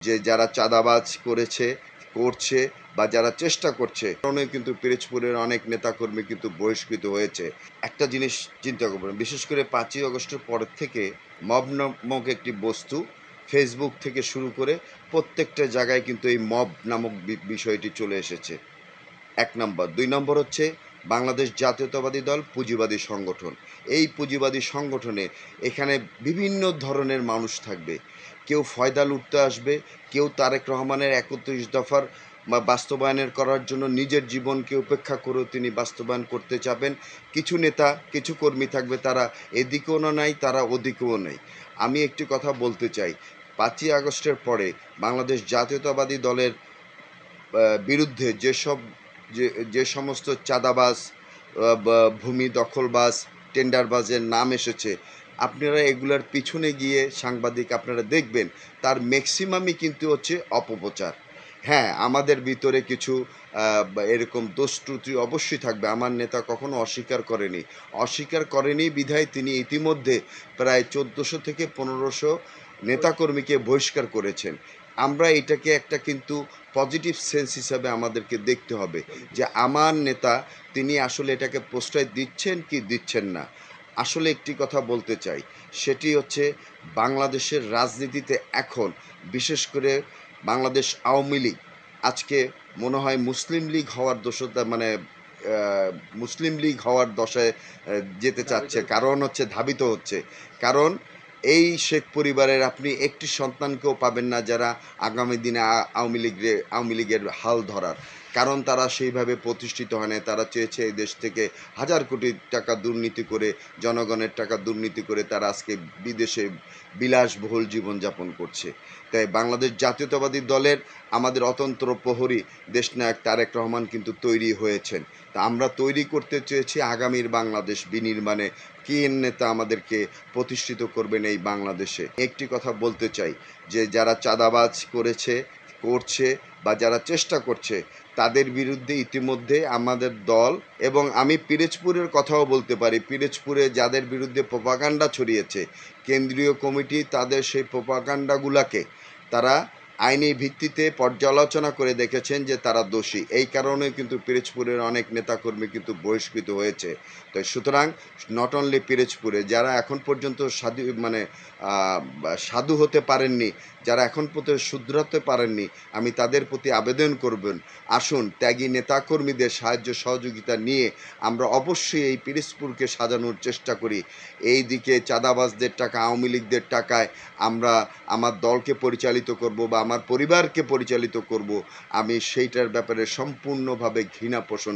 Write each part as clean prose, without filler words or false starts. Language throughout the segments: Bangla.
যে যারা চাঁদাবাজ করছে বা যারা চেষ্টা করছে কারণে কিন্তু পিরোজপুরের অনেক নেতাকর্মী কিন্তু বহিষ্কৃত হয়েছে। একটা জিনিস চিন্তা করবেন, বিশেষ করে 5ই আগস্টের পরের থেকে মব নামক একটি বস্তু ফেসবুক থেকে শুরু করে প্রত্যেকটা জায়গায় কিন্তু এই মব নামক বিষয়টি চলে এসেছে। 1 নম্বর। 2 নম্বর হচ্ছে বাংলাদেশ জাতীয়তাবাদী দল পুঁজিবাদী সংগঠন। এই পুঁজিবাদী সংগঠনে এখানে বিভিন্ন ধরনের মানুষ থাকবে। কেউ ফয়দা লুটতে আসবে, কেউ তারেক রহমানের 31 দফার বাস্তবায়নের করার জন্য নিজের জীবনকে উপেক্ষা করেও তিনি বাস্তবায়ন করতে চাবেন। কিছু নেতা, কিছু কর্মী থাকবে তারা এদিকেও নাই, তারা ওদিকেও নেই। আমি একটি কথা বলতে চাই, 5ই আগস্টের পরে বাংলাদেশ জাতীয়তাবাদী দলের বিরুদ্ধে যে সমস্ত চাঁদাবাজ, ভূমি দখলবাজ, টেন্ডারবাজের নাম এসেছে, আপনারা এগুলার পিছনে গিয়ে সাংবাদিক আপনারা দেখবেন তার ম্যাক্সিমামই কিন্তু হচ্ছে অপপ্রচার। হ্যাঁ, আমাদের ভিতরে কিছু এরকম দোষ ত্রুটি অবশ্যই থাকবে। আমার নেতা কখনো অস্বীকার করেনি বিধায় তিনি ইতিমধ্যে প্রায় 1400 থেকে 1500 নেতাকর্মীকে বহিষ্কার করেছেন। আমরা এটাকে একটা কিন্তু পজিটিভ সেন্স হিসাবে আমাদেরকে দেখতে হবে যে আমার নেতা তিনি আসলে এটাকে প্রশ্রয় দিচ্ছেন কি দিচ্ছেন না। আসলে একটি কথা বলতে চাই, সেটি হচ্ছে বাংলাদেশের রাজনীতিতে এখন বিশেষ করে বাংলাদেশ আওয়ামী লীগ আজকে মনে হয় মুসলিম লীগ হওয়ার মুসলিম লীগ হওয়ার দশায় যেতে চাচ্ছে, কারণ হচ্ছে ধাবিত হচ্ছে। কারণ এই শেখ পরিবারের আপনি একটি সন্তানকেও পাবেন না যারা আগামী দিনে আওয়ামী লীগের হাল ধরার, কারণ তারা সেইভাবে প্রতিষ্ঠিত হয় না। তারা চেয়েছে এই দেশ থেকে হাজার কোটি টাকা দুর্নীতি করে, জনগণের টাকা দুর্নীতি করে তারা আজকে বিদেশে বিলাসবহুল জীবনযাপন করছে। তাই বাংলাদেশ জাতীয়তাবাদী দলের আমাদের অতন্ত্র প্রহরী দেশনায়ক তারেক রহমান কিন্তু তৈরি হয়েছেন। তা আমরা তৈরি করতে চেয়েছি আগামীর বাংলাদেশ বিনির্মাণে কে নেতা আমাদেরকে প্রতিষ্ঠিত করবেন এই বাংলাদেশে। একটি কথা বলতে চাই যে যারা চাঁদাবাজ করছে বা যারা চেষ্টা করছে তাদের বিরুদ্ধে ইতিমধ্যে আমাদের দল, এবং আমি পিরোজপুরের কথাও বলতে পারি, পিরোজপুরে যাদের বিরুদ্ধে প্রোপাগান্ডা ছড়িয়েছে কেন্দ্রীয় কমিটি তাদের সেই প্রোপাগান্ডাগুলাকে তারা আইনি ভিত্তিতে পর্যালোচনা করে দেখেছেন যে তারা দোষী। এই কারণে কিন্তু পিরোজপুরের অনেক নেতাকর্মী কিন্তু বহিষ্কৃত হয়েছে। তো সুতরাং নট অনলি পিরোজপুরে যারা এখন পর্যন্ত সাধু হতে পারেননি, যারা এখন পর্যন্ত শুধরাতে পারেননি, আমি তাদের প্রতি আবেদন করবেন, আসুন ত্যাগী নেতাকর্মীদের সাহায্য সহযোগিতা নিয়ে আমরা অবশ্যই এই পিরোজপুরকে সাজানোর চেষ্টা করি। এই দিকে চাঁদাবাজদের টাকা, আওয়ামী লীগদের টাকায় আমরা আমার দলকে পরিচালিত করব বা আমার পরিবারকে পরিচালিত করব, আমি সেইটার ব্যাপারে সম্পূর্ণভাবে ঘৃণা পোষণ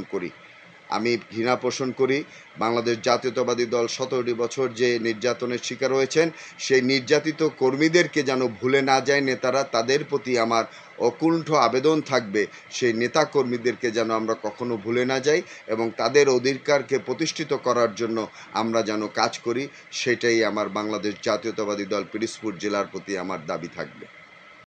করি। বাংলাদেশ জাতীয়তাবাদী দল 17টি বছর যে নির্যাতনের শিকার হয়েছেন সেই নির্যাতিত কর্মীদেরকে যেন ভুলে না যায় নেতারা, তাদের প্রতি আমার অকুণ্ঠ আবেদন থাকবে সেই নেতা কর্মীদেরকে যেন আমরা কখনো ভুলে না যাই এবং তাদের অধিকারকে প্রতিষ্ঠিত করার জন্য আমরা যেন কাজ করি। সেটাই আমার বাংলাদেশ জাতীয়তাবাদী দল পিরোজপুর জেলার প্রতি আমার দাবি থাকবে।